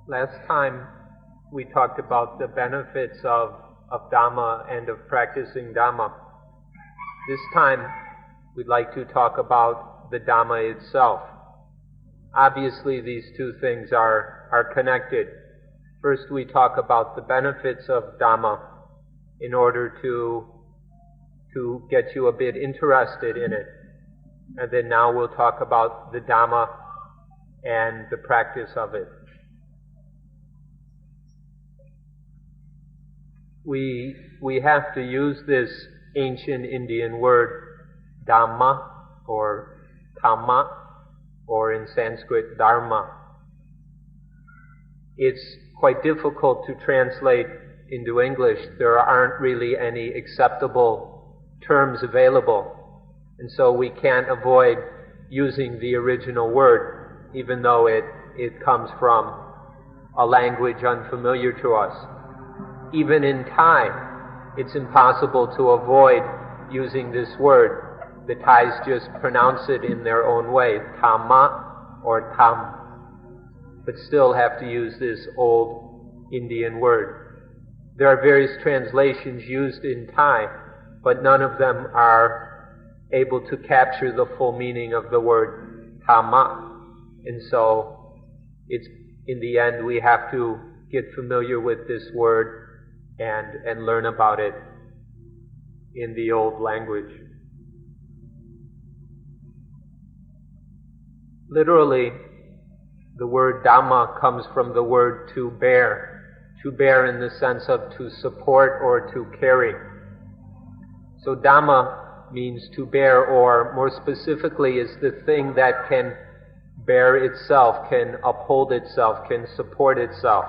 Last time we talked about the benefits of Dhamma and of practicing Dhamma. This time we'd like to talk about the Dhamma itself. Obviously these two things are connected. First we talk about the benefits of Dhamma in order to get you a bit interested in it. And then now we'll talk about the Dhamma and the practice of it. We have to use this ancient Indian word Dhamma or Dhamma, or in Sanskrit Dharma. It's quite difficult to translate into English. There aren't really any acceptable terms available, and so we can't avoid using the original word, even though it comes from a language unfamiliar to us. Even in Thai, it's impossible to avoid using this word. The Thais just pronounce it in their own way, Dhamma or Tham, but still have to use this old Indian word. There are various translations used in Thai, but none of them are able to capture the full meaning of the word Dhamma. And so, in the end, we have to get familiar with this word and learn about it in the old language. Literally, the word Dhamma comes from the word to bear in the sense of to support or to carry. So Dhamma means to bear, or more specifically is the thing that can bear itself, can uphold itself, can support itself.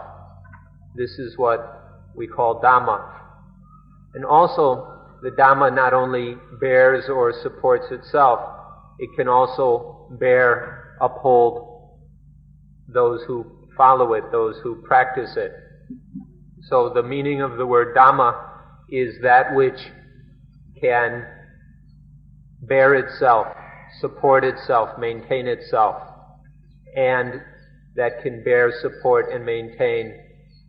This is what we call Dhamma. And also, the Dhamma not only bears or supports itself, it can also bear, uphold those who follow it, those who practice it. So the meaning of the word Dhamma is that which can bear itself, support itself, maintain itself, and that can bear, support, and maintain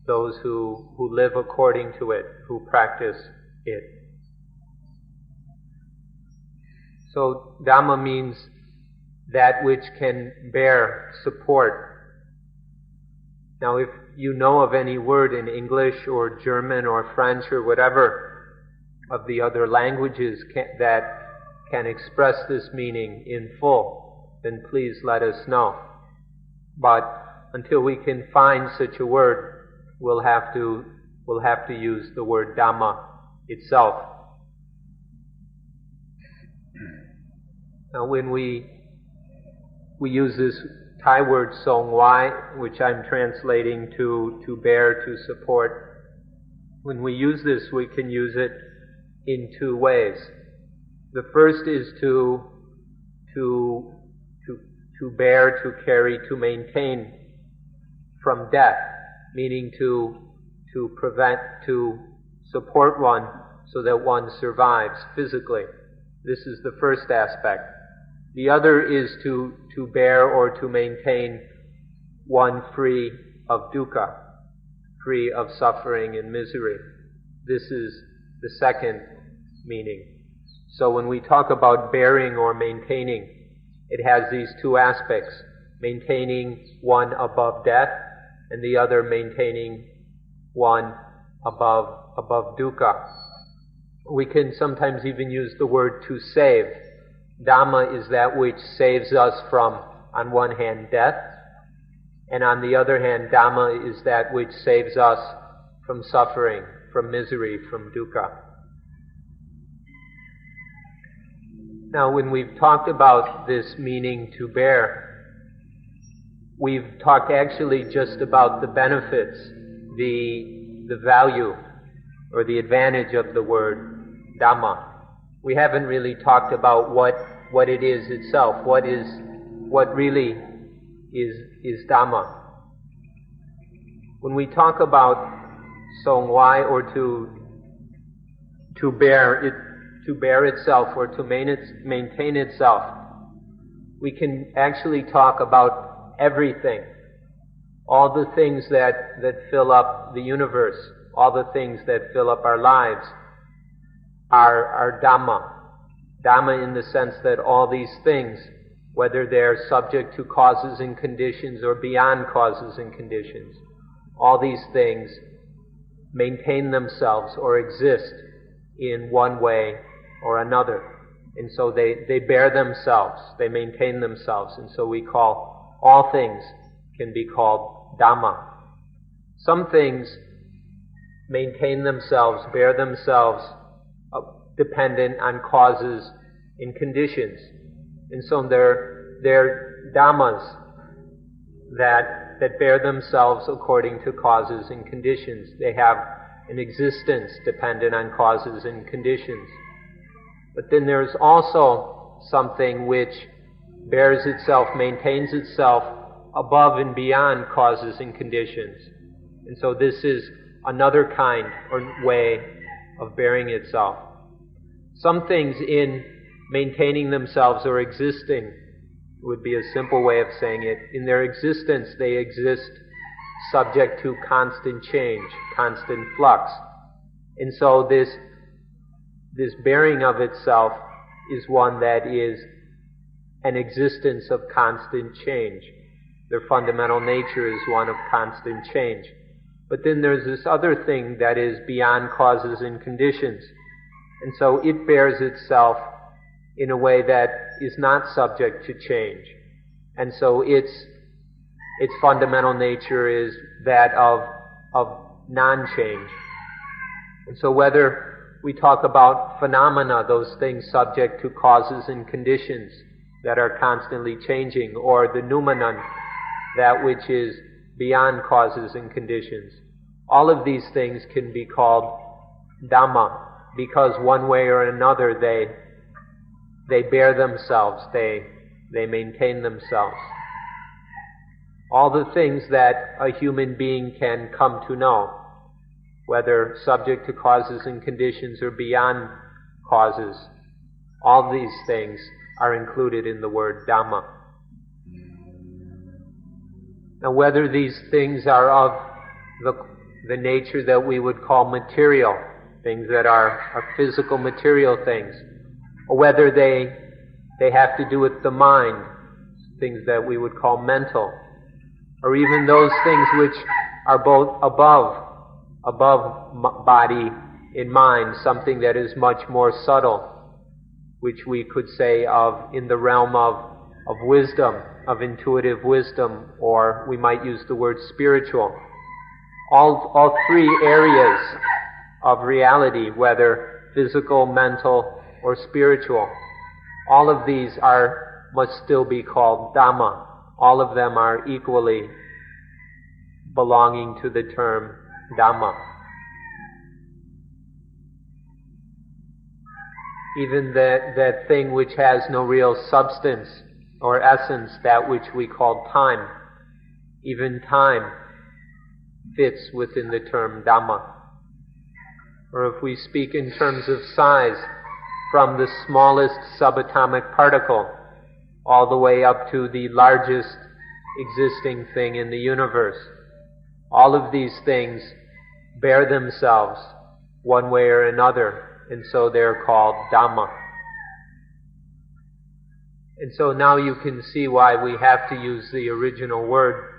those who live according to it, who practice it. So Dhamma means that which can bear, support. Now if you know of any word in English or German or French or whatever of the other languages that can express this meaning in full, then please let us know. But until we can find such a word, we'll have to use the word Dhamma itself. Now when we use this Thai word song wai, which I'm translating to bear, to support. When we use this, we can use it in two ways. The first is to bear, to carry, to maintain from death, meaning to prevent, to support one so that one survives physically. This is the first aspect. The other is to bear or to maintain one free of dukkha, free of suffering and misery. This is the second meaning. So when we talk about bearing or maintaining, it has these two aspects: maintaining one above death, and the other maintaining one above dukkha. We can sometimes even use the word to save. Dhamma is that which saves us from, on one hand, death, and on the other hand, Dhamma is that which saves us from suffering, from misery, from dukkha. Now, when we've talked about this meaning to bear, we've talked actually just about the benefits, the value, or the advantage of the word Dhamma. We haven't really talked about what it is itself, what really is Dhamma. When we talk about song wai, or to bear itself or to maintain itself, we can actually talk about everything. all the things that fill up the universe, all the things that fill up our lives are Dhamma. Dhamma in the sense that all these things, whether they're subject to causes and conditions or beyond causes and conditions, all these things maintain themselves or exist in one way or another. And so they bear themselves, they maintain themselves, and so we call all things can be called Dhamma. Some things maintain themselves, bear themselves, dependent on causes and conditions. And so they're Dhammas that bear themselves according to causes and conditions. They have an existence dependent on causes and conditions. But then there's also something which bears itself, maintains itself above and beyond causes and conditions. And so this is another kind or way of bearing itself. Some things in maintaining themselves or existing would be a simple way of saying it. In their existence, they exist subject to constant change, constant flux. And so this bearing of itself is one that is an existence of constant change. Their fundamental nature is one of constant change. But then there's this other thing that is beyond causes and conditions. And so it bears itself in a way that is not subject to change. And so its fundamental nature is that of non-change. And so whether we talk about phenomena, those things subject to causes and conditions that are constantly changing, or the noumenon, that which is beyond causes and conditions, all of these things can be called Dhamma, because one way or another they bear themselves, they maintain themselves. All the things that a human being can come to know, whether subject to causes and conditions or beyond causes, all these things are included in the word Dhamma. Now, whether these things are of the nature that we would call material, things that are physical material things, or whether they have to do with the mind, things that we would call mental, or even those things which are both above body and mind, something that is much more subtle, which we could say of in the realm of wisdom, of intuitive wisdom, or we might use the word spiritual. All three areas of reality, whether physical, mental, or spiritual, all of these must still be called Dhamma. All of them are equally belonging to the term Dhamma. Even that thing which has no real substance or essence, that which we call time, even time fits within the term Dhamma. Or if we speak in terms of size, from the smallest subatomic particle all the way up to the largest existing thing in the universe, all of these things bear themselves one way or another, and so they're called Dhamma. And so now you can see why we have to use the original word,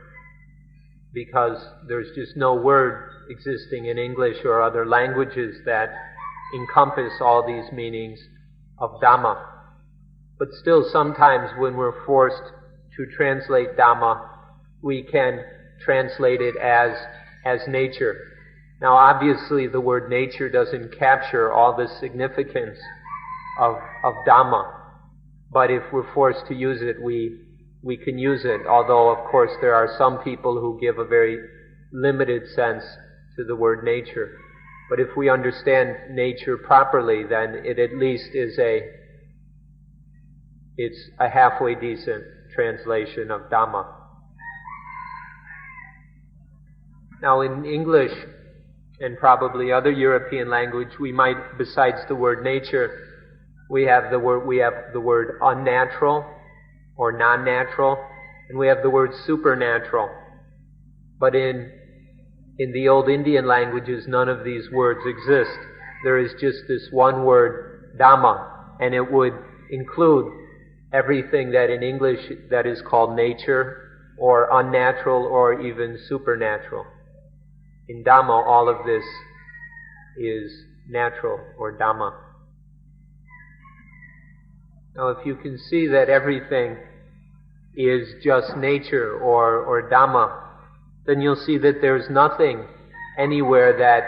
because there's just no word existing in English or other languages that encompass all these meanings of Dhamma. But still, sometimes when we're forced to translate Dhamma, we can translate it as nature. Now, obviously, the word nature doesn't capture all the significance of Dhamma, but if we're forced to use it, we can use it, although, of course, there are some people who give a very limited sense to the word nature. But if we understand nature properly, then it at least is it's a halfway decent translation of Dhamma. Now, in English and probably other European language, we might, besides the word nature, we have the word unnatural or non-natural, and we have the word supernatural. But in the old Indian languages, none of these words exist. There is just this one word, Dhamma, and it would include everything that in English that is called nature, or unnatural, or even supernatural. In Dhamma, all of this is natural, or Dhamma. Now, if you can see that everything is just nature, or Dhamma, then you'll see that there's nothing anywhere that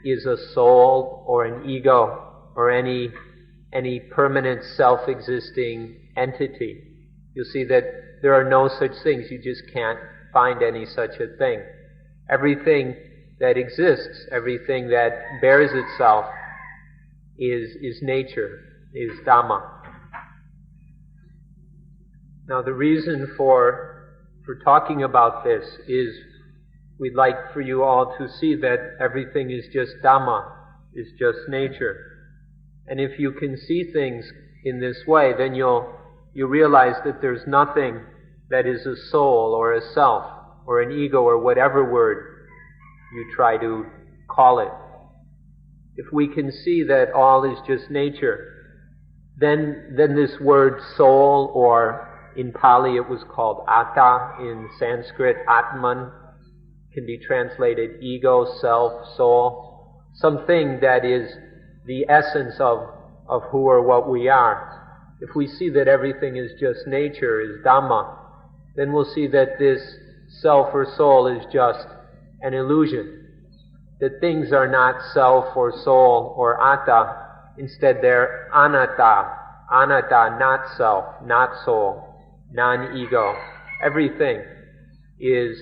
is a soul, or an ego, or any permanent self-existing entity. You'll see that there are no such things. You just can't find any such a thing. Everything that exists, everything that bears itself is nature, is Dhamma. Now the reason for talking about this is we'd like for you all to see that everything is just Dhamma, is just nature. And if you can see things in this way, then you realize that there's nothing that is a soul or a self or an ego or whatever word you try to call it. If we can see that all is just nature, then this word soul, or in Pali it was called atta, in Sanskrit atman, can be translated ego, self, soul, something that is the essence of who or what we are. If we see that everything is just nature, is Dhamma, then we'll see that this self or soul is just an illusion. That things are not self or soul or atta, instead they're anatta. Anatta, not self, not soul, non-ego. Everything is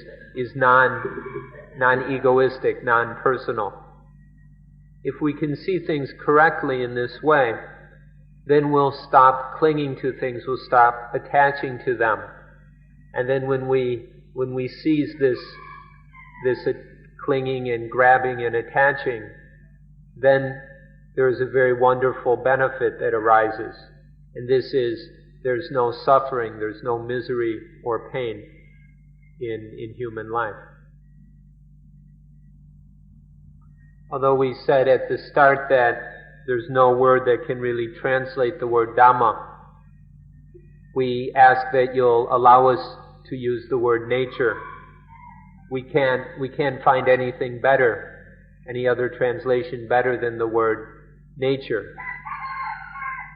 non-egoistic, non-personal. If we can see things correctly in this way, then we'll stop clinging to things, we'll stop attaching to them. And then when we seize this clinging and grabbing and attaching, then there's a very wonderful benefit that arises. And this is, there's no suffering, there's no misery or pain in human life. Although we said at the start that there's no word that can really translate the word Dhamma, we ask that you'll allow us to use the word nature. We can't find anything better, any other translation better than the word nature.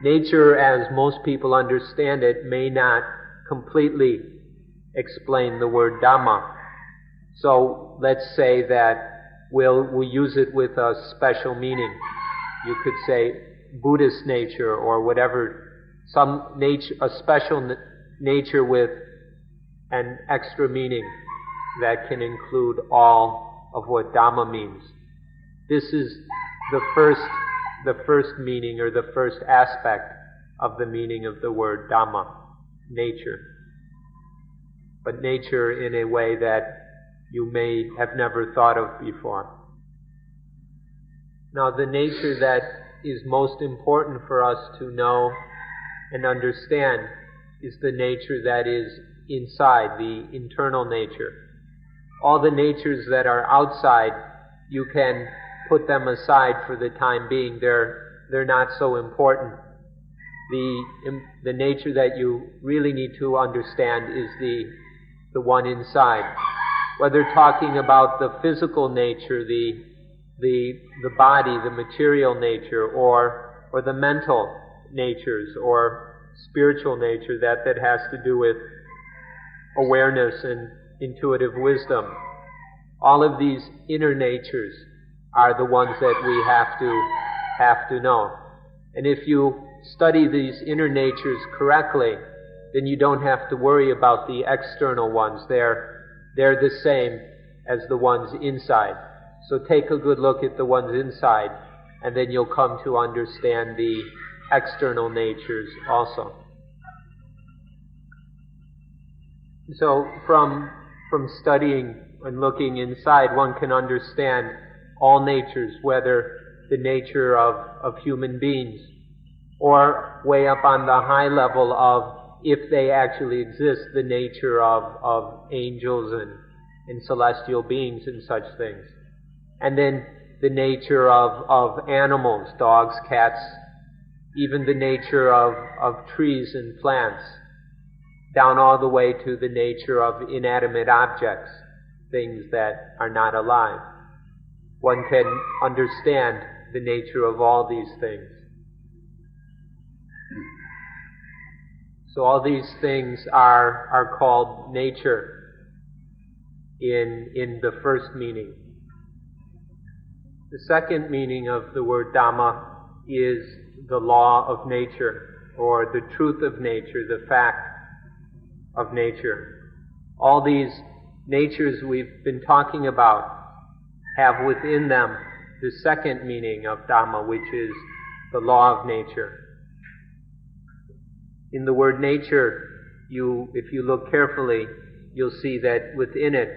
Nature, as most people understand it, may not completely explain the word Dhamma. So let's say that we'll use it with a special meaning. You could say Buddhist nature or whatever, some nature, a special nature with an extra meaning that can include all of what Dhamma means. This is the first meaning, or the first aspect of the meaning of the word Dhamma, nature. But nature in a way that you may have never thought of before. Now, the nature that is most important for us to know and understand is the nature that is inside, the internal nature. All the natures that are outside, you can put them aside for the time being. They're not so important. The nature that you really need to understand is the one inside. Whether talking about the physical nature, the body, the material nature, or the mental natures, or spiritual nature, that has to do with awareness and intuitive wisdom. All of these inner natures are the ones that we have to know. And if you study these inner natures correctly, then you don't have to worry about the external ones. They're the same as the ones inside. So take a good look at the ones inside, and then you'll come to understand the external natures also. So from studying and looking inside, one can understand all natures, whether the nature of human beings, or way up on the high level of, if they actually exist, the nature of angels and celestial beings and such things. And then the nature of animals, dogs, cats, even the nature of trees and plants, down all the way to the nature of inanimate objects, things that are not alive. One can understand the nature of all these things. So all these things are called nature in the first meaning. The second meaning of the word Dhamma is the law of nature, or the truth of nature, the fact of nature. All these natures we've been talking about have within them the second meaning of Dhamma, which is the law of nature. In the word nature, if you look carefully, you'll see that within it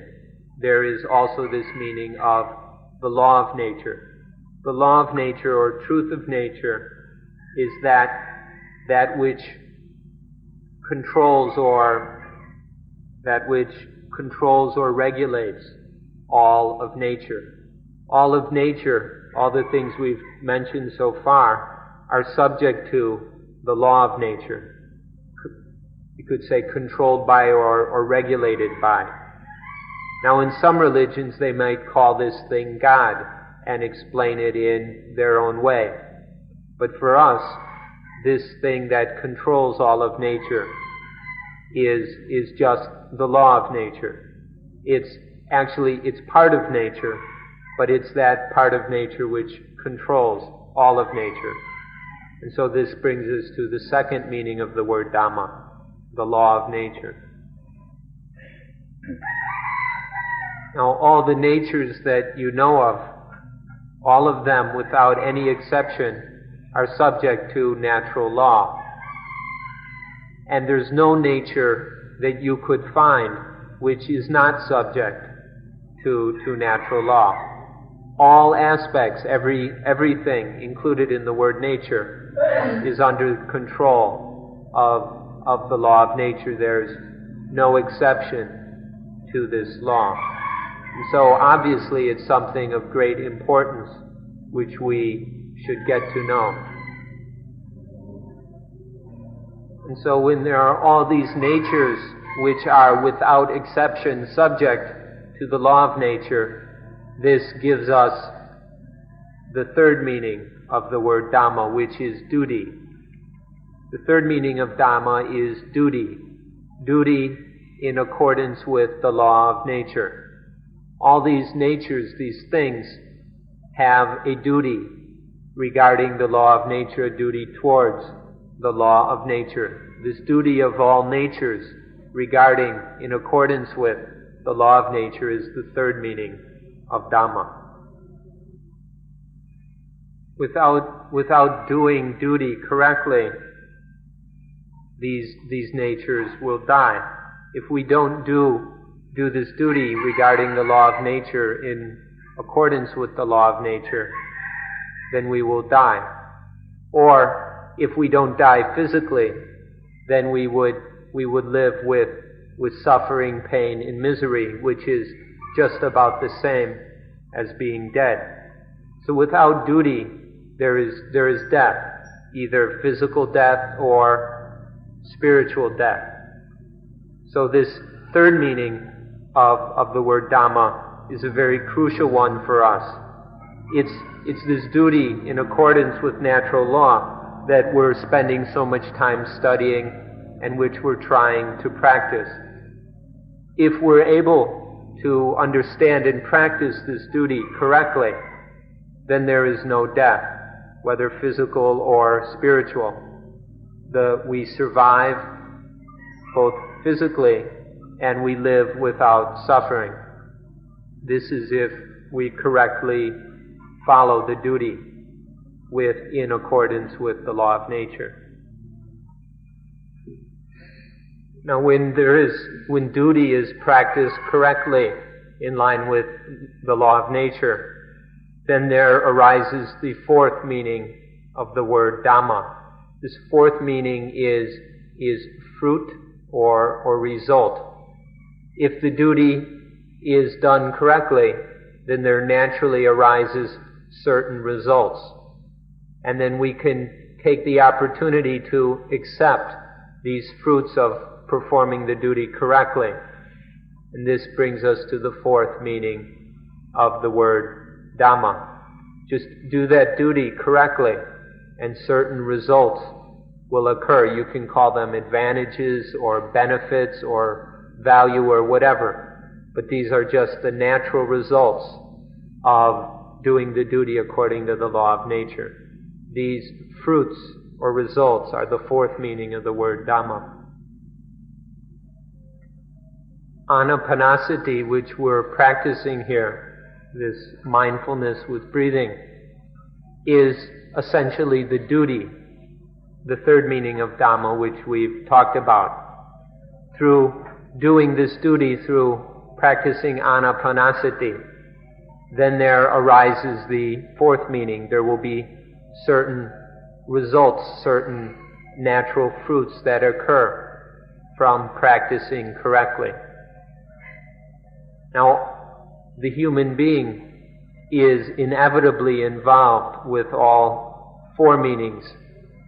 there is also this meaning of the law of nature. The law of nature, or truth of nature, is that which controls or regulates all of nature. All of nature, all the things we've mentioned so far, are subject to the law of nature. You could say controlled by or regulated by. Now in some religions they might call this thing God and explain it in their own way. But for us, this thing that controls all of nature is just the law of nature. It's part of nature, but it's that part of nature which controls all of nature. And so this brings us to the second meaning of the word Dhamma, the law of nature. Now all the natures that you know of, all of them without any exception, are subject to natural law. And there's no nature that you could find which is not subject to natural law. All aspects, everything included in the word nature is under control of the law of nature. There's no exception to this law. And so obviously it's something of great importance which we should get to know. And so when there are all these natures which are without exception subject to the law of nature, this gives us the third meaning of the word Dhamma, which is duty. The third meaning of Dhamma is duty. Duty in accordance with the law of nature. All these natures, these things, have a duty regarding the law of nature, a duty towards the law of nature. This duty of all natures regarding, in accordance with the law of nature, is the third meaning of Dhamma. Without doing duty correctly, these natures will die. If we don't do this duty regarding the law of nature in accordance with the law of nature, then we will die. Or if we don't die physically, then we would live with suffering, pain, and misery, which is just about the same as being dead. So without duty, there is death, either physical death or spiritual death. So this third meaning of the word Dhamma is a very crucial one for us. It's this duty in accordance with natural law that we're spending so much time studying and which we're trying to practice. If we're able to understand and practice this duty correctly, then there is no death, whether physical or spiritual. We survive both physically and we live without suffering. This is if we correctly follow the duty in accordance with the law of nature. Now when duty is practiced correctly in line with the law of nature, then there arises the fourth meaning of the word Dhamma. This fourth meaning is fruit or result. If the duty is done correctly, then there naturally arises certain results. And then we can take the opportunity to accept these fruits of performing the duty correctly. And this brings us to the fourth meaning of the word Dhamma. Just do that duty correctly, and certain results will occur. You can call them advantages or benefits or value or whatever, but these are just the natural results of doing the duty according to the law of nature. These fruits or results are the fourth meaning of the word Dhamma. Anapanasati, which we're practicing here, this mindfulness with breathing, is essentially the duty, the third meaning of Dhamma, which we've talked about. Through doing this duty, through practicing anapanasati, then there arises the fourth meaning. There will be certain results, certain natural fruits that occur from practicing correctly. Now, the human being is inevitably involved with all four meanings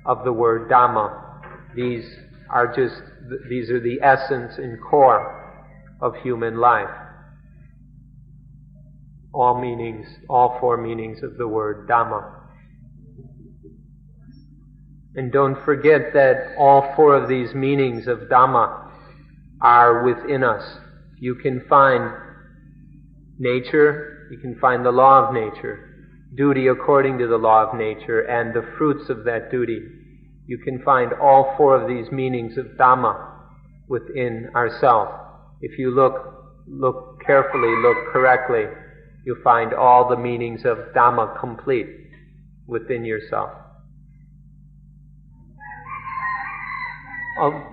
of the word Dhamma. These are the essence and core of human life. All four meanings of the word Dhamma. And don't forget that all four of these meanings of Dhamma are within us. You can find nature, you can find the law of nature, duty according to the law of nature, and the fruits of that duty. You can find all four of these meanings of Dhamma within ourselves. If you look carefully, look correctly, you'll find all the meanings of Dhamma complete within yourself.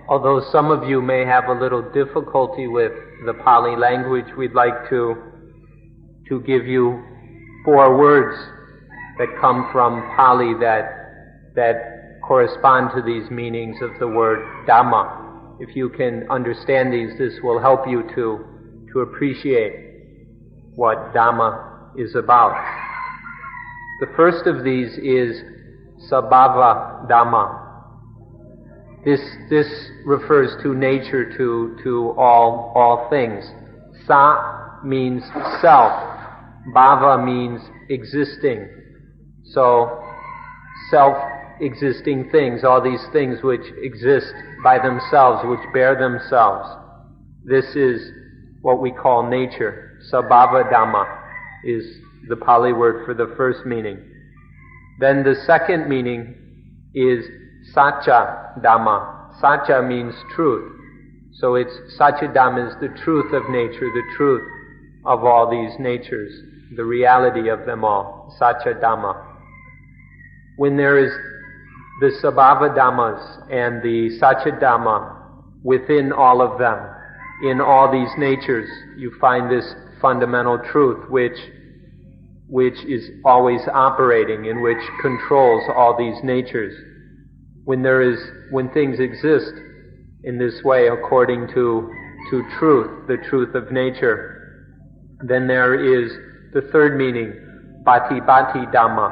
Although some of you may have a little difficulty with the Pali language, we'd like to give you 4 words that come from Pali that correspond to these meanings of the word Dhamma. If you can understand these, this will help you to appreciate what Dhamma is about. The first of these is Sabhava Dhamma. This refers to nature, to all things. Sa means self. Bhava means existing. So, self-existing things, all these things which exist by themselves, which bear themselves. This is what we call nature. Sabhava Dhamma is the Pali word for the first meaning. Then the second meaning is Sacca Dhamma. Sacca means truth. So it's Sacca Dhamma is the truth of nature, the truth of all these natures, the reality of them all. Sacca Dhamma. When there is the Sabhava Dhammas and the Sacca Dhamma within all of them, in all these natures, you find this fundamental truth which is always operating and which controls all these natures. When things exist in this way according to truth, the truth of nature, then there is the third meaning, Bhati-bhati Dhamma.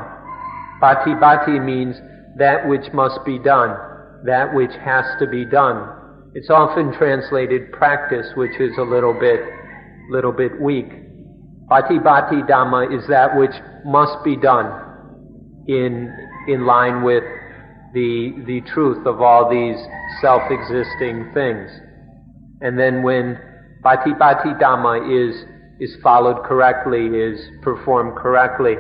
Bhati-bhati means that which must be done, that which has to be done. It's often translated practice, which is a little bit weak. Bhati-bhati Dhamma is that which must be done in line with the truth of all these self-existing things. And then when Bhati-bhati Dhamma is followed correctly, is performed correctly,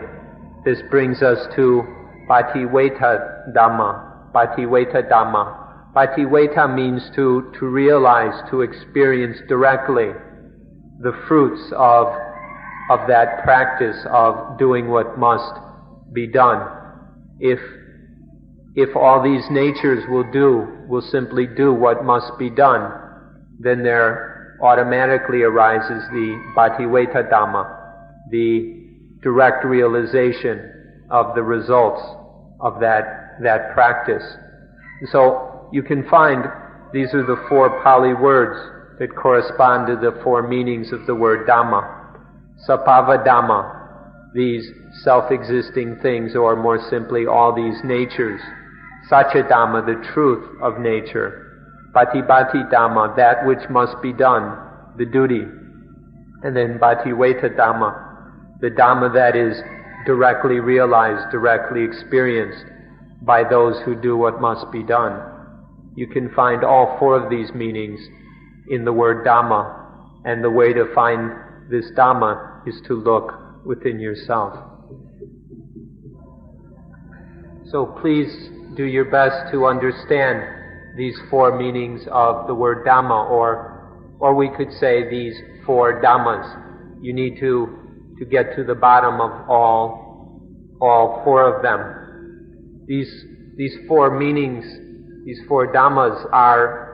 this brings us to Bhati-veta Dhamma. Bhati-veta Dhamma. Bhati-veta means to realize, to experience directly the fruits of that practice of doing what must be done. If all these natures will simply do what must be done, then there automatically arises the Bhati-veta Dhamma, the direct realization of the results of that practice. So you can find these are the 4 Pali words that correspond to the four meanings of the word Dhamma. Sabhava Dhamma, these self-existing things, or more simply, all these natures. Satya Dhamma, the truth of nature. Patibhati Dhamma, that which must be done, the duty. And then Bhattiveta Dhamma, the Dhamma that is directly realized, directly experienced by those who do what must be done. You can find all four of these meanings in the word Dhamma, and the way to find this Dhamma is to look within yourself. So please do your best to understand these four meanings of the word Dhamma, or we could say these four Dhammas. You need to get to the bottom of all four of them. These four meanings, these four Dhammas are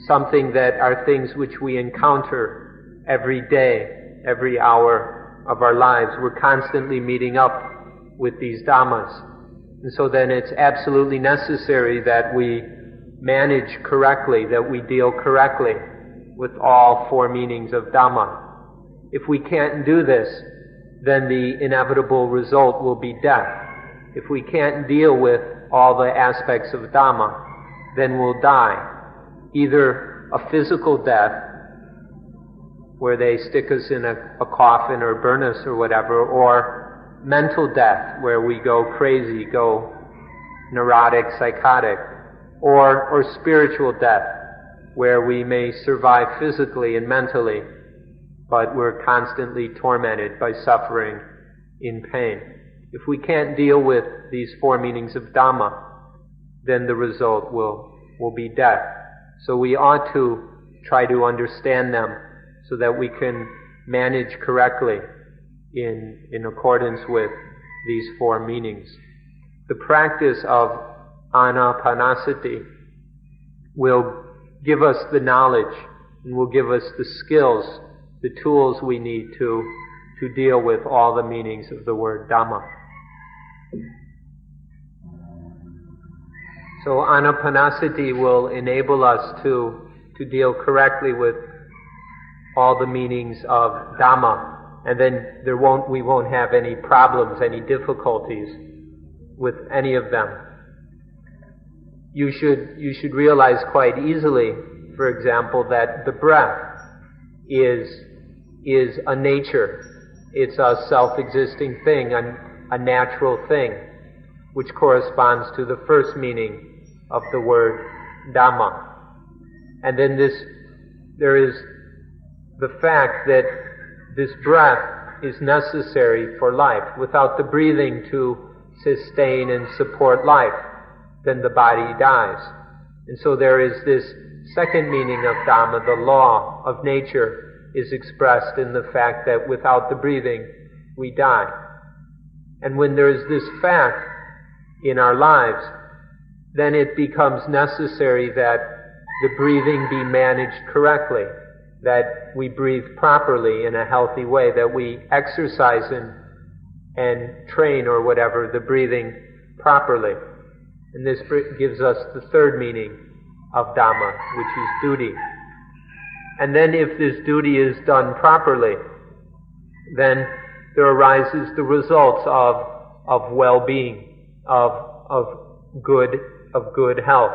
something that are things which we encounter every day, every hour of our lives. We're constantly meeting up with these Dhammas. And so then it's absolutely necessary that we manage correctly, that we deal correctly with all four meanings of Dhamma. If we can't do this, then the inevitable result will be death. If we can't deal with all the aspects of Dhamma, then we'll die. Either a physical death, where they stick us in a coffin or burn us or whatever, or mental death, where we go crazy, go neurotic, psychotic, or spiritual death, where we may survive physically and mentally, but we're constantly tormented by suffering in pain. If we can't deal with these four meanings of Dhamma, then the result will be death. So we ought to try to understand them so that we can manage correctly in accordance with these four meanings. The practice of anapanasati will give us the knowledge and will give us the skills, the tools we need to deal with all the meanings of the word Dhamma. So anapanasati will enable us to deal correctly with all the meanings of Dhamma, and then we won't have any problems, any difficulties with any of them. You should realize quite easily, for example, that the breath is a nature. It's a self-existing thing, a natural thing, which corresponds to the first meaning of the word Dhamma. And then there is the fact that this breath is necessary for life. Without the breathing to sustain and support life, then the body dies. And so there is this second meaning of Dhamma, the law of nature, is expressed in the fact that without the breathing, we die. And when there is this fact in our lives, then it becomes necessary that the breathing be managed correctly, that we breathe properly in a healthy way, that we exercise and train or whatever the breathing properly. And this gives us the third meaning of Dhamma, which is duty. And then if this duty is done properly, then there arises the results of well-being, of good health,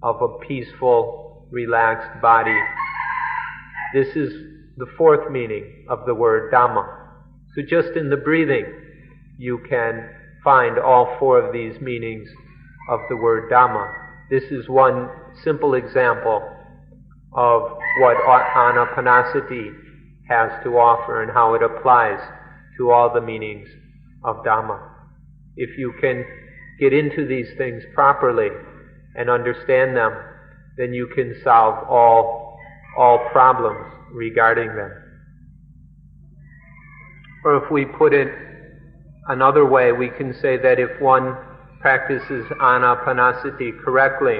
of a peaceful, relaxed body. This is the fourth meaning of the word Dhamma. So just in the breathing, you can find all four of these meanings of the word Dhamma. This is one simple example of what anapanasati has to offer and how it applies to all the meanings of Dhamma. If you can get into these things properly and understand them, then you can solve all problems regarding them. Or if we put it another way, we can say that if one practices anapanasati correctly,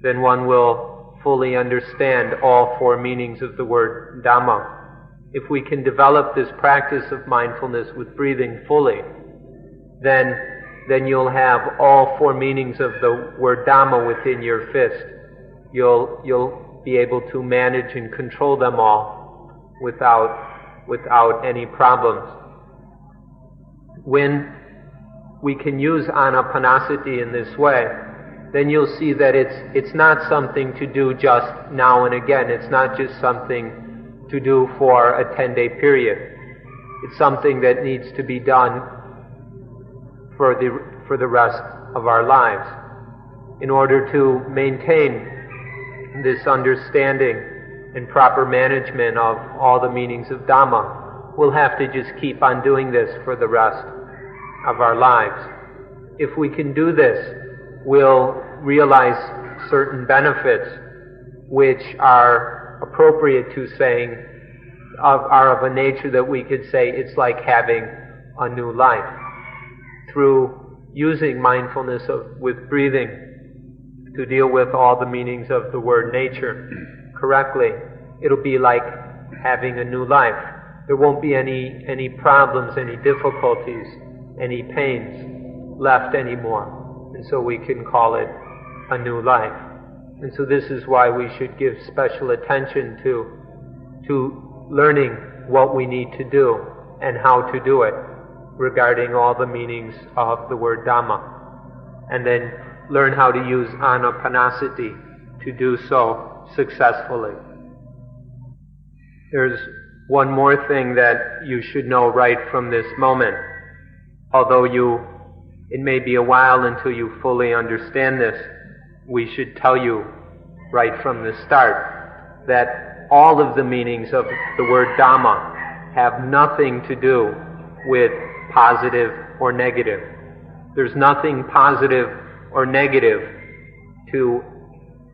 then one will fully understand all four meanings of the word Dhamma. If we can develop this practice of mindfulness with breathing fully, then you'll have all four meanings of the word Dhamma within your fist. You'll be able to manage and control them all without any problems. When we can use anapanasati in this way, then you'll see that it's not something to do just now and again. It's not just something to do for a 10-day period. It's something that needs to be done for the rest of our lives. In order to maintain this understanding and proper management of all the meanings of Dhamma, we'll have to just keep on doing this for the rest of our lives. If we can do this, we'll realize certain benefits which are appropriate to saying, are of a nature that we could say it's like having a new life. Through using mindfulness with breathing to deal with all the meanings of the word nature correctly, it'll be like having a new life. There won't be any problems, any difficulties, any pains left anymore. And so we can call it a new life. And so this is why we should give special attention to learning what we need to do and how to do it regarding all the meanings of the word Dhamma. And then learn how to use anapanasati to do so successfully. There's one more thing that you should know right from this moment. Although it may be a while until you fully understand this, we should tell you right from the start that all of the meanings of the word Dhamma have nothing to do with positive or negative. There's nothing positive or negative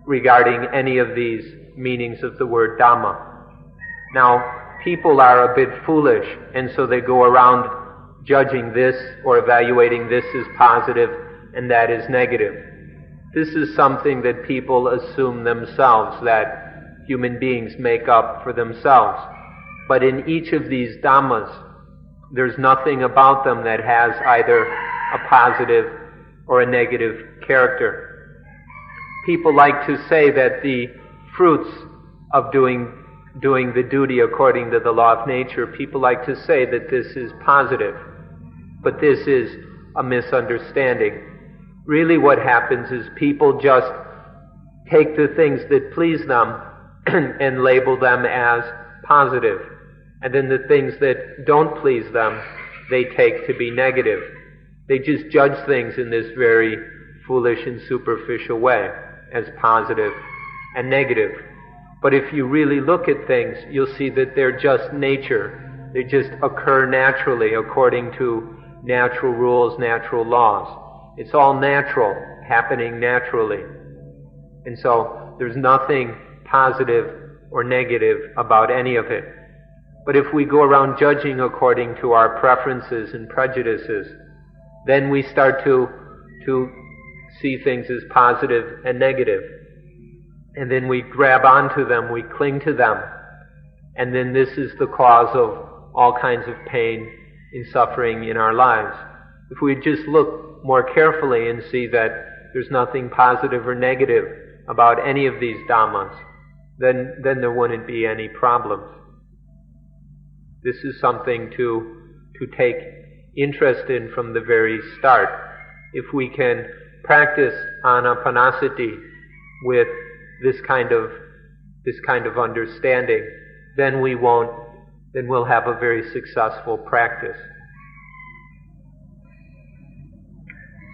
regarding any of these meanings of the word Dhamma. Now, people are a bit foolish, and so they go around judging this or evaluating this as positive and that is negative. This is something that people assume themselves, that human beings make up for themselves. But in each of these Dhammas, there's nothing about them that has either a positive or a negative character. People like to say that the fruits of doing the duty according to the law of nature, people like to say that this is positive. But this is a misunderstanding. Really what happens is people just take the things that please them and label them as positive. And then the things that don't please them, they take to be negative. They just judge things in this very foolish and superficial way as positive and negative. But if you really look at things, you'll see that they're just nature. They just occur naturally according to natural rules, natural laws. It's all natural, happening naturally. And so there's nothing positive or negative about any of it. But if we go around judging according to our preferences and prejudices, then we start to see things as positive and negative. And then we grab onto them, we cling to them. And then this is the cause of all kinds of pain and suffering in our lives. If we just look more carefully and see that there's nothing positive or negative about any of these Dhammas, then there wouldn't be any problems. This is something to take interest in from the very start. If we can practice anapanasati with this kind of understanding, then we'll have a very successful practice.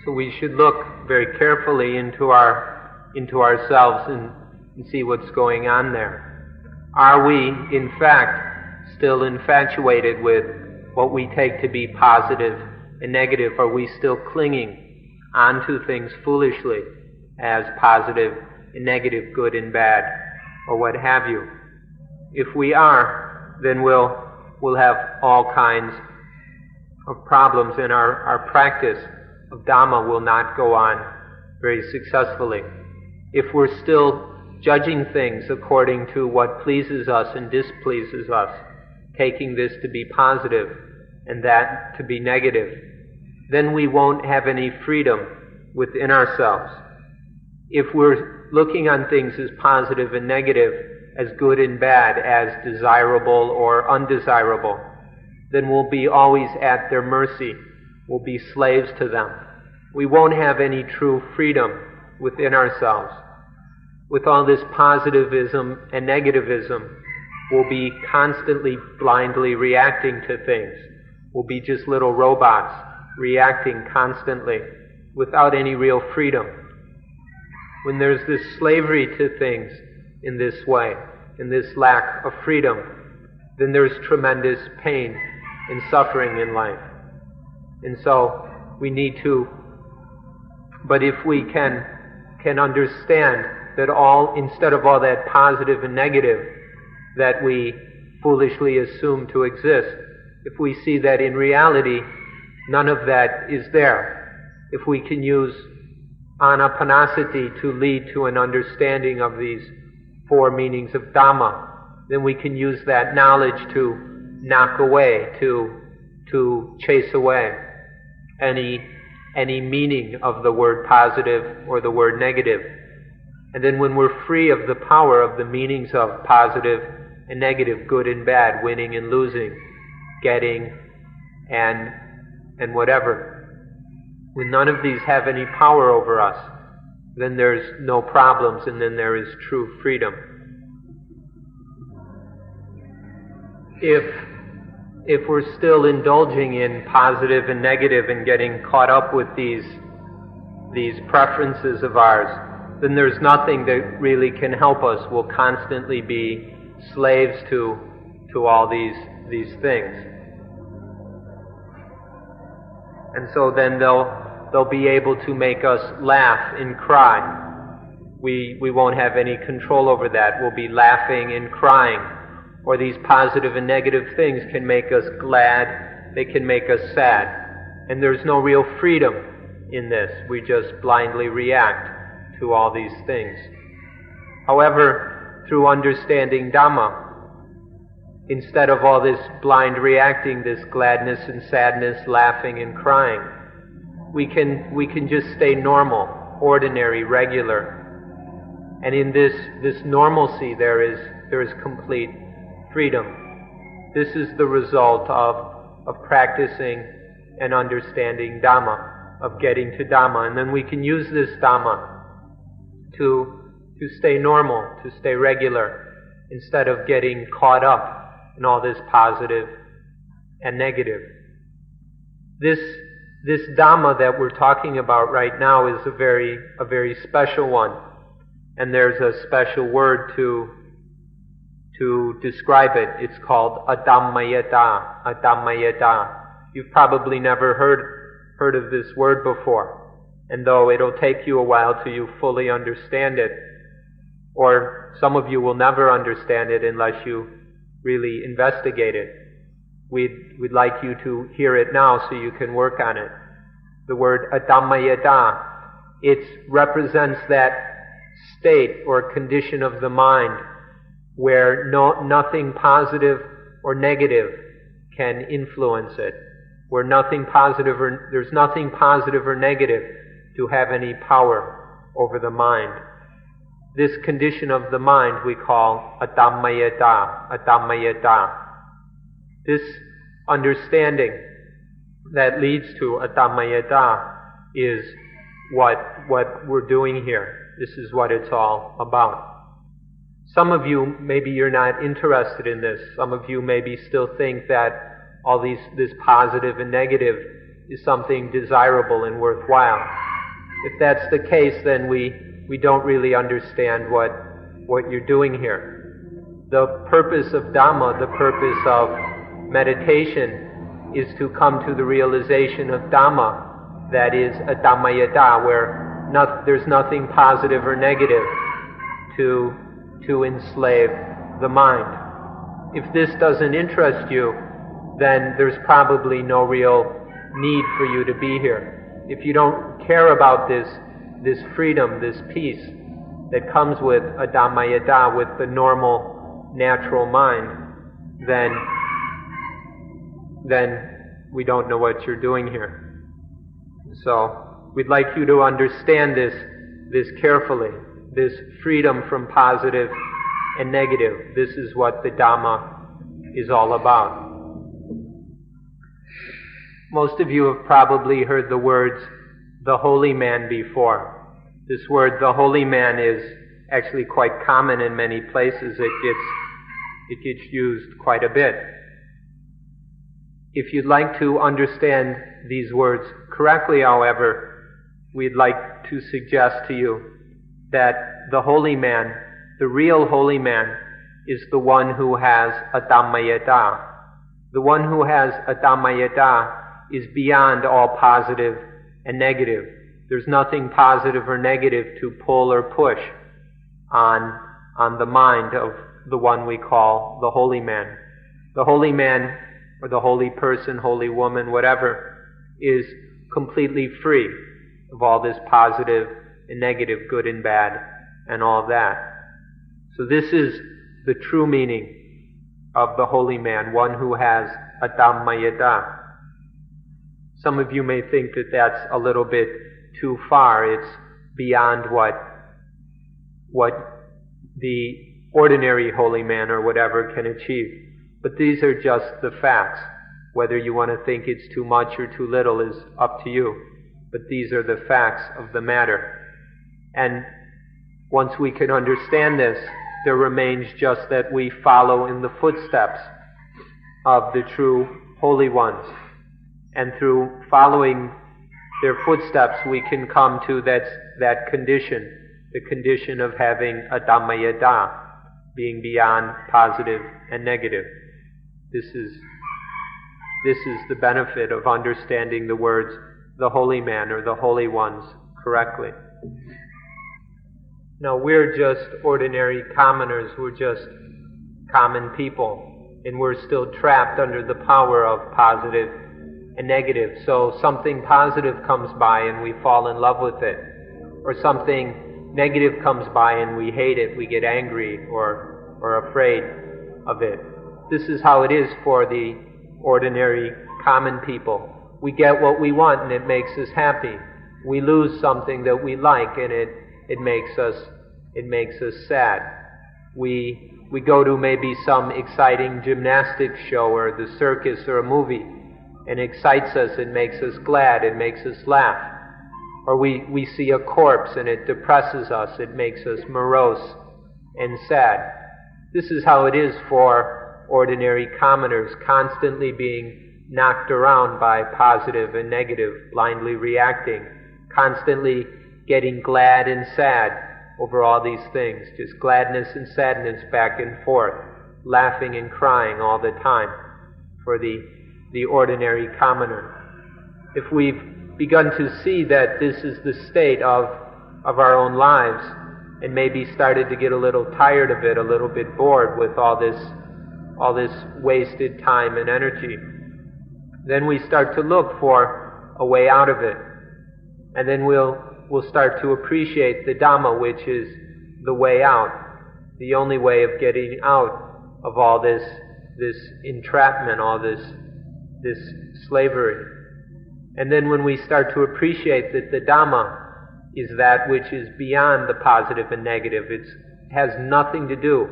So we should look very carefully into ourselves and see what's going on there. Are we, in fact, still infatuated with what we take to be positive and negative? Are we still clinging onto things foolishly as positive and negative, good and bad, or what have you? If we are, then we'll have all kinds of problems, and our practice of Dhamma will not go on very successfully. If we're still judging things according to what pleases us and displeases us, taking this to be positive and that to be negative, then we won't have any freedom within ourselves. if we're looking on things as positive and negative, as good and bad, as desirable or undesirable, then we'll be always at their mercy. We'll be slaves to them. We won't have any true freedom within ourselves. With all this positivism and negativism, we'll be constantly blindly reacting to things. We'll be just little robots reacting constantly without any real freedom. When there's this slavery to things in this way, in this lack of freedom, then there's tremendous pain and suffering in life. And so we need to, but if we can understand that instead of all that positive and negative that we foolishly assume to exist, if we see that in reality none of that is there, if we can use anapanasati to lead to an understanding of these four meanings of Dhamma, then we can use that knowledge to knock away, to chase away any meaning of the word positive or the word negative. And then when we're free of the power of the meanings of positive and negative, good and bad, winning and losing, getting and whatever, when none of these have any power over us, then there's no problems, and then there is true freedom. If we're still indulging in positive and negative and getting caught up with these preferences of ours, then there's nothing that really can help us. We'll constantly be slaves to all these things. And so then they'll be able to make us laugh and cry. We won't have any control over that. We'll be laughing and crying. Or these positive and negative things can make us glad, they can make us sad. And there's no real freedom in this. We just blindly react to all these things. However, through understanding Dhamma, instead of all this blind reacting, this gladness and sadness, laughing and crying, we can just stay normal, ordinary, regular. And in this normalcy there is complete freedom. This is the result of practicing and understanding Dhamma, of getting to Dhamma. And then we can use this Dhamma to stay normal, to stay regular, instead of getting caught up in all this positive and negative. This Dhamma that we're talking about right now is a very special one. And there's a special word to describe it. It's called adammayata. Adammayata. You've probably never heard of this word before. And though it'll take you a while till you fully understand it, or some of you will never understand it unless you really investigate it, we'd like you to hear it now so you can work on it. The word adammayata, it represents that state or condition of the mind where nothing positive or negative can influence it, where there's nothing positive or negative to have any power over the mind. This condition of the mind we call adammayata, adammayata. This understanding that leads to adammayata is what we're doing here. This is what it's all about. Some of you, maybe you're not interested in this. Some of you maybe still think that all this positive and negative is something desirable and worthwhile. If that's the case, then we don't really understand what you're doing here. The purpose of Dhamma, the purpose of meditation, is to come to the realization of Dhamma, that is adammayata, where there's nothing positive or negative to enslave the mind. If this doesn't interest you, then there's probably no real need for you to be here. If you don't care about this freedom, this peace that comes with adammayata, with the normal, natural mind, then we don't know what you're doing here. So we'd like you to understand carefully, this freedom from positive and negative. This is what the Dhamma is all about. Most of you have probably heard the words, the holy man, before. This word, the holy man, is actually quite common in many places. It gets used quite a bit. If you'd like to understand these words correctly, however, we'd like to suggest to you that the holy man, the real holy man, is the one who has a Dhammayata. The one who has a Dhammayata is beyond all positive and negative. There's nothing positive or negative to pull or push on the mind of the one we call the holy man. The holy man, or the holy person, holy woman, whatever, is completely free of all this positive and negative, good and bad, and all that. So this is the true meaning of the holy man, one who has a Dhammayata. Some of you may think that that's a little bit too far. It's beyond what the ordinary holy man or whatever can achieve. But these are just the facts. Whether you want to think it's too much or too little is up to you. But these are the facts of the matter. And once we can understand this, there remains just that we follow in the footsteps of the true holy ones. And through following their footsteps, we can come to that condition, the condition of having a Dhammayata, being beyond positive and negative. This is the benefit of understanding the words, the holy man or the holy ones, correctly. Now, we're just ordinary commoners, we're just common people, and we're still trapped under the power of positive and negative. So something positive comes by and we fall in love with it, or something negative comes by and we hate it, we get angry or afraid of it. This is how it is for the ordinary common people. We get what we want and it makes us happy. We lose something that we like and it makes us sad. We go to maybe some exciting gymnastics show or the circus or a movie, and it excites us, it makes us glad, it makes us laugh. Or we see a corpse and it depresses us, it makes us morose and sad. This is how it is for ordinary commoners, constantly being knocked around by positive and negative, blindly reacting, constantly getting glad and sad over all these things, just gladness and sadness back and forth, laughing and crying all the time for the ordinary commoner. If we've begun to see that this is the state of our own lives, and maybe started to get a little tired of it, a little bit bored with all this wasted time and energy, then we start to look for a way out of it. And then we'll start to appreciate the Dhamma, which is the way out, the only way of getting out of all this entrapment, all this slavery. And then when we start to appreciate that the Dhamma is that which is beyond the positive and negative, it has nothing to do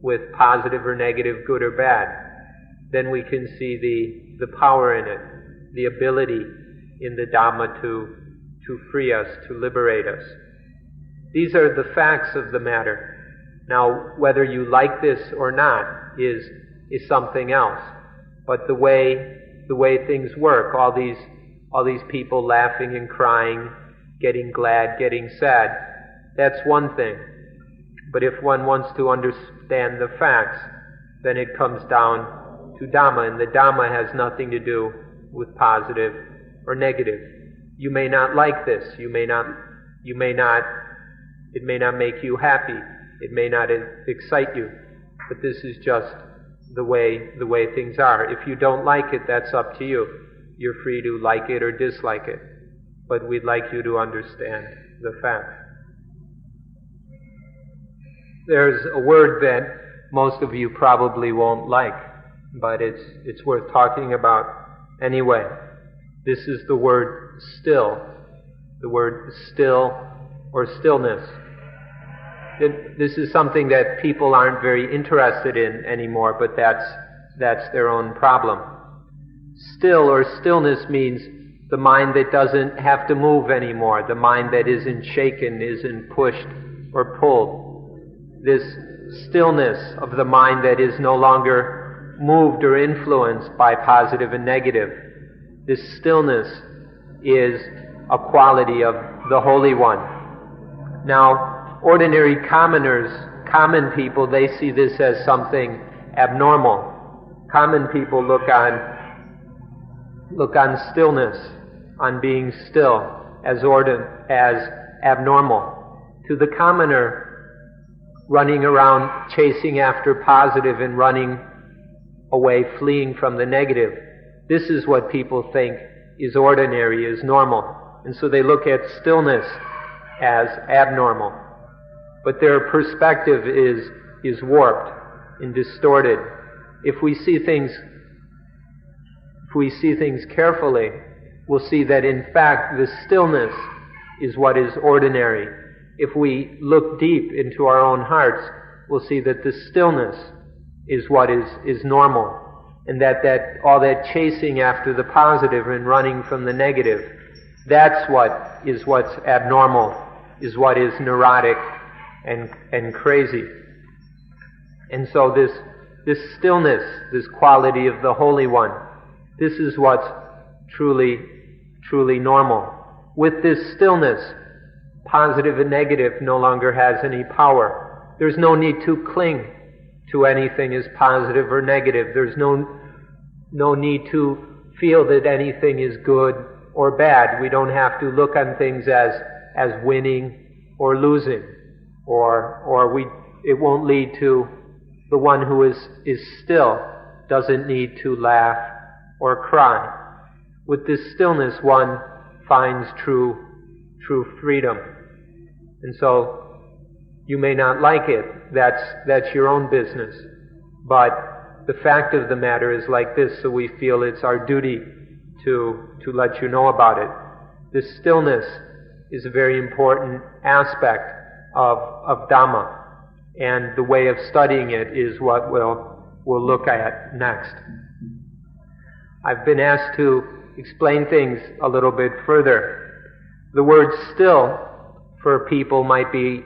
with positive or negative, good or bad, then we can see the power in it, the ability in the Dhamma to free us, to liberate us. These are the facts of the matter. Now, whether you like this or not is something else. But the way things work, all these people laughing and crying, getting glad, getting sad, that's one thing. But if one wants to understand the facts, then it comes down to Dhamma, and the Dhamma has nothing to do with positive or negative. You may not like this, it may not make you happy, it may not excite you, but this is just the way things are. If you don't like it, that's up to you. You're free to like it or dislike it. But we'd like you to understand the facts. There's a word that most of you probably won't like, but it's worth talking about anyway. This is the word still. The word still or stillness. This is something that people aren't very interested in anymore, but that's their own problem. Still or stillness means the mind that doesn't have to move anymore, the mind that isn't shaken, isn't pushed or pulled. This stillness of the mind that is no longer moved or influenced by positive and negative. This stillness is a quality of the Holy One. Now, ordinary common people, they see this as something abnormal. Common people look on stillness, on being still, as abnormal. To the commoner, running around chasing after positive and running away, fleeing from the negative, this is what people think is ordinary, is normal. And so they look at stillness as abnormal. But their perspective is warped and distorted. If we see things carefully, we'll see that in fact the stillness is what is ordinary. If we look deep into our own hearts, we'll see that the stillness is what is normal. And that all that chasing after the positive and running from the negative, that's what's abnormal, is what is neurotic and crazy. And so this stillness, this quality of the Holy One, this is what's truly normal. With this stillness, positive and negative no longer has any power. There's no need to cling to anything as positive or negative. There's no need to feel that anything is good or bad. We don't have to look on things as winning or losing, it won't lead to the one who is still doesn't need to laugh or cry. With this stillness, one finds true freedom. And so you may not like it. That's your own business. But the fact of the matter is like this, so we feel it's our duty to let you know about it. This stillness is a very important aspect of Dhamma, and the way of studying it is what we'll look at next. I've been asked to explain things a little bit further. The word still for people might be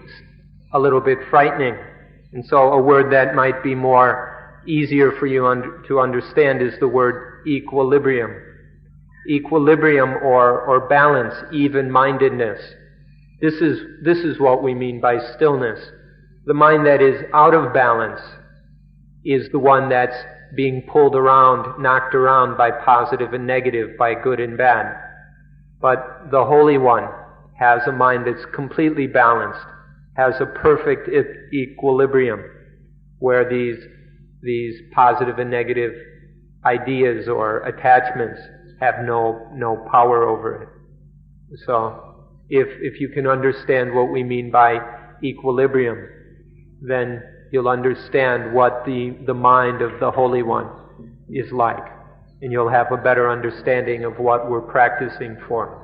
a little bit frightening, and so a word that might be easier for you to understand is the word equilibrium. Equilibrium or balance, even-mindedness. This is what we mean by stillness. The mind that is out of balance is the one that's being pulled around, knocked around by positive and negative, by good and bad. But the Holy One has a mind that's completely balanced, has a perfect equilibrium, where these positive and negative ideas or attachments have no power over it. So, if you can understand what we mean by equilibrium, then you'll understand what the mind of the Holy One is like, and you'll have a better understanding of what we're practicing for.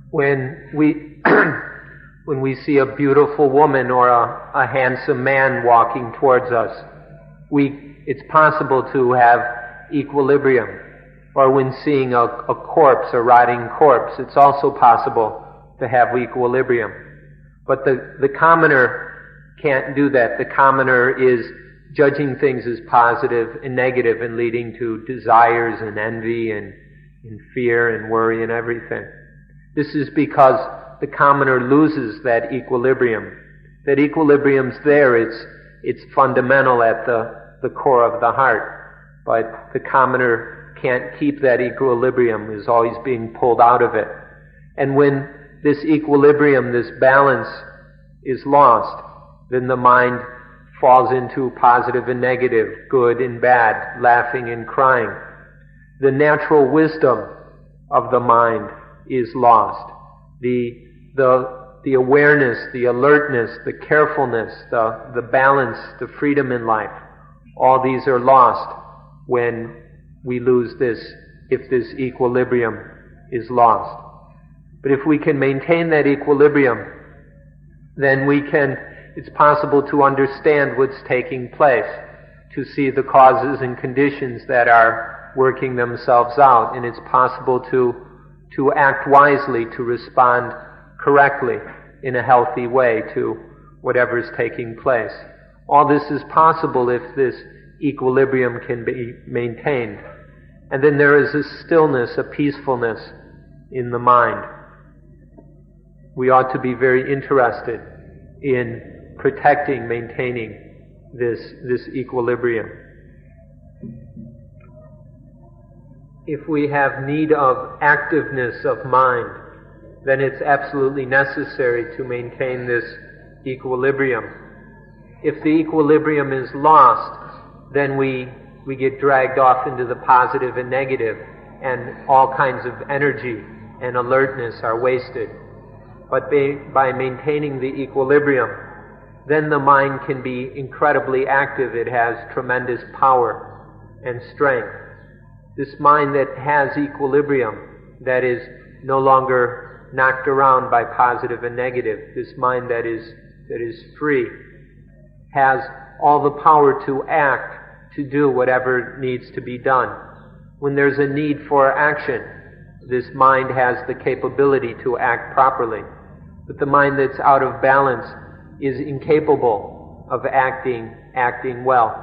When we see a beautiful woman or a handsome man walking towards us, it's possible to have equilibrium. Or when seeing a corpse, a rotting corpse, it's also possible to have equilibrium. But the commoner can't do that. The commoner is judging things as positive and negative and leading to desires and envy and fear and worry and everything. This is because the commoner loses that equilibrium. That equilibrium's there, it's fundamental at the core of the heart. But the commoner can't keep that equilibrium, is always being pulled out of it. And when this equilibrium, this balance is lost, then the mind falls into positive and negative, good and bad, laughing and crying. The natural wisdom of the mind is lost. The awareness, the alertness, the carefulness, the balance, the freedom in life, all these are lost when we lose this, if this equilibrium is lost. But if we can maintain that equilibrium, then it's possible to understand what's taking place, to see the causes and conditions that are working themselves out, and it's possible to act wisely, to respond correctly in a healthy way to whatever's taking place. All this is possible if this equilibrium can be maintained. And then there is a stillness, a peacefulness in the mind. We ought to be very interested in protecting, maintaining this equilibrium. If we have need of activeness of mind, then it's absolutely necessary to maintain this equilibrium. If the equilibrium is lost, then we get dragged off into the positive and negative, and all kinds of energy and alertness are wasted. But by maintaining the equilibrium, then the mind can be incredibly active. It has tremendous power and strength. This mind that has equilibrium, that is no longer knocked around by positive and negative, this mind that is free, has all the power to act, to do whatever needs to be done. When there's a need for action, this mind has the capability to act properly. But the mind that's out of balance is incapable of acting well.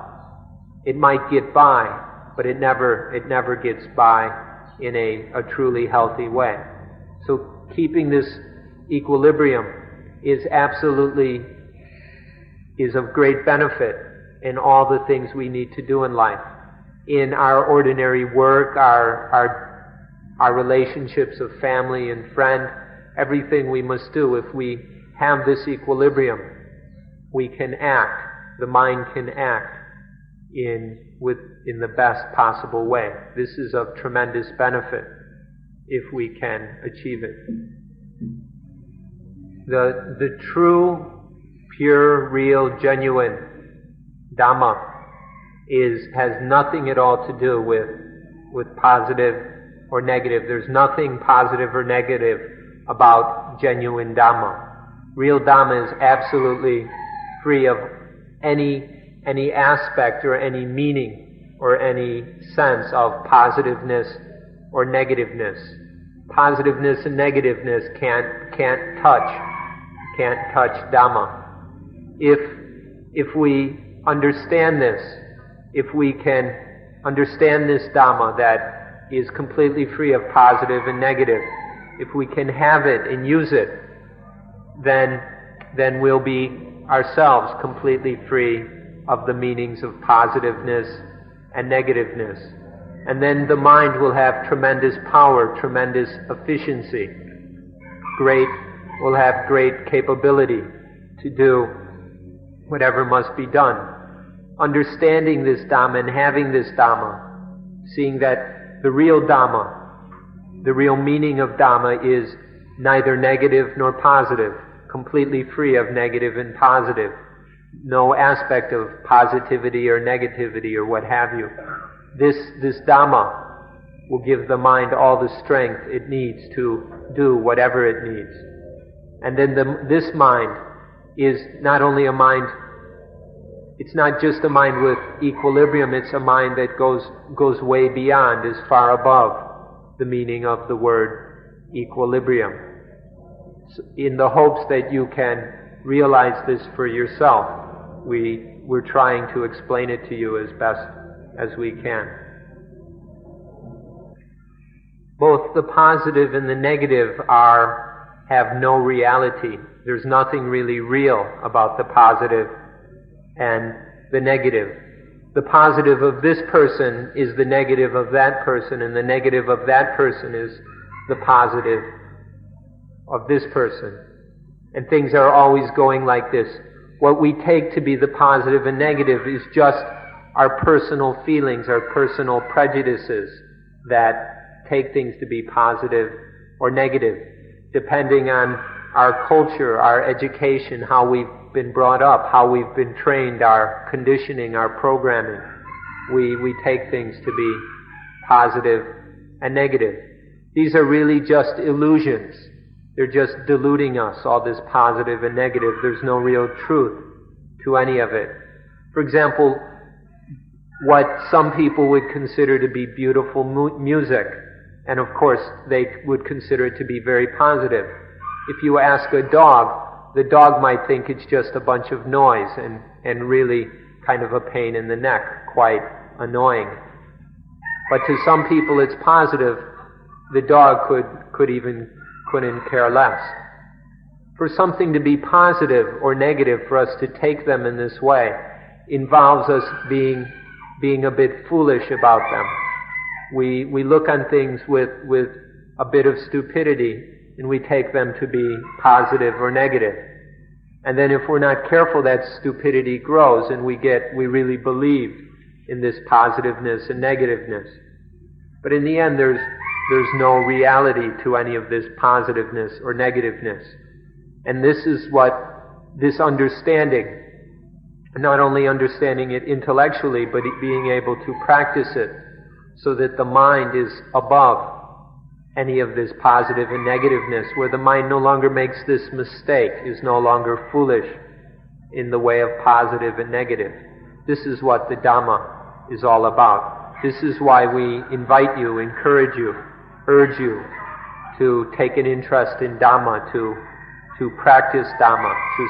It might get by, but it never gets by in a truly healthy way. So keeping this equilibrium is of great benefit in all the things we need to do in life. In our ordinary work, our relationships of family and friend, everything we must do. If we have this equilibrium, we can act. The mind can act in the best possible way. This is of tremendous benefit if we can achieve it. The true, pure, real, genuine Dhamma has nothing at all to do with positive or negative. There's nothing positive or negative about genuine Dhamma. Real Dhamma is absolutely free of any aspect or any meaning or any sense of positiveness or negativeness. Positiveness and negativeness can't touch Dhamma. If we understand this, if we can understand this Dhamma that is completely free of positive and negative, if we can have it and use it, then we'll be ourselves completely free of the meanings of positiveness and negativeness. And then the mind will have tremendous power, tremendous efficiency, will have great capability to do whatever must be done. Understanding this Dhamma and having this Dhamma, seeing that the real Dhamma, the real meaning of Dhamma is neither negative nor positive, completely free of negative and positive, no aspect of positivity or negativity or what have you. This Dhamma will give the mind all the strength it needs to do whatever it needs. And then this mind is not only a mind, it's not just a mind with equilibrium, it's a mind that goes way beyond, is far above the meaning of the word equilibrium. So in the hopes that you can realize this for yourself, we're trying to explain it to you as best as we can. Both the positive and the negative have no reality. There's nothing really real about the positive and the negative. The positive of this person is the negative of that person, and the negative of that person is the positive of this person. And things are always going like this. What we take to be the positive and negative is just our personal feelings, our personal prejudices that take things to be positive or negative, depending on our culture, our education, how we've been brought up, how we've been trained, our conditioning, our programming. We take things to be positive and negative. These are really just illusions. They're just deluding us, all this positive and negative. There's no real truth to any of it. For example, what some people would consider to be beautiful music, and of course they would consider it to be very positive. If you ask a dog, the dog might think it's just a bunch of noise and really kind of a pain in the neck, quite annoying. But to some people it's positive. The dog couldn't care less. For something to be positive or negative, for us to take them in this way, involves us being a bit foolish about them. We look on things with a bit of stupidity, and we take them to be positive or negative. And then if we're not careful, that stupidity grows, and we really believe in this positiveness and negativeness. But in the end, there's no reality to any of this positiveness or negativeness. And this is what this understanding, not only understanding it intellectually, but being able to practice it so that the mind is above any of this positive and negativeness, where the mind no longer makes this mistake, is no longer foolish in the way of positive and negative. This is what the Dhamma is all about. This is why we invite you, encourage you, urge you to take an interest in Dhamma, to practice Dhamma, to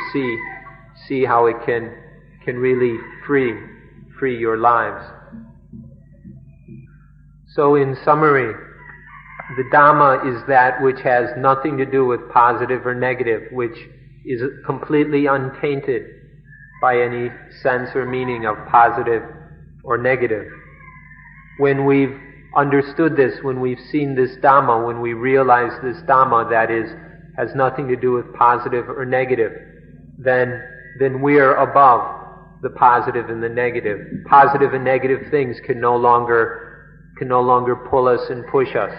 see how it can really free your lives. So in summary, the Dhamma is that which has nothing to do with positive or negative, which is completely untainted by any sense or meaning of positive or negative. When we've understood this, when we've seen this Dhamma, when we realize this Dhamma that has nothing to do with positive or negative, then we are above the positive and the negative. Positive and negative things can no longer pull us and push us.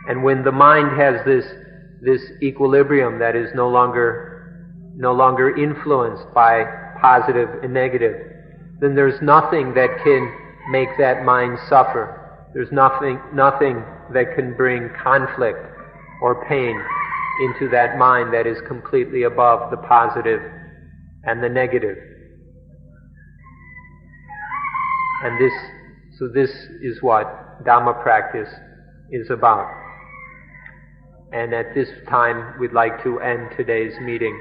And when the mind has this equilibrium that is no longer influenced by positive and negative, then there's nothing that can make that mind suffer. There's nothing that can bring conflict or pain into that mind that is completely above the positive and the negative. And this is what Dhamma practice is about. And at this time, we'd like to end today's meeting.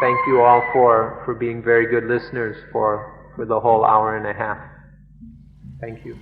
Thank you all for being very good listeners for the whole hour and a half. Thank you.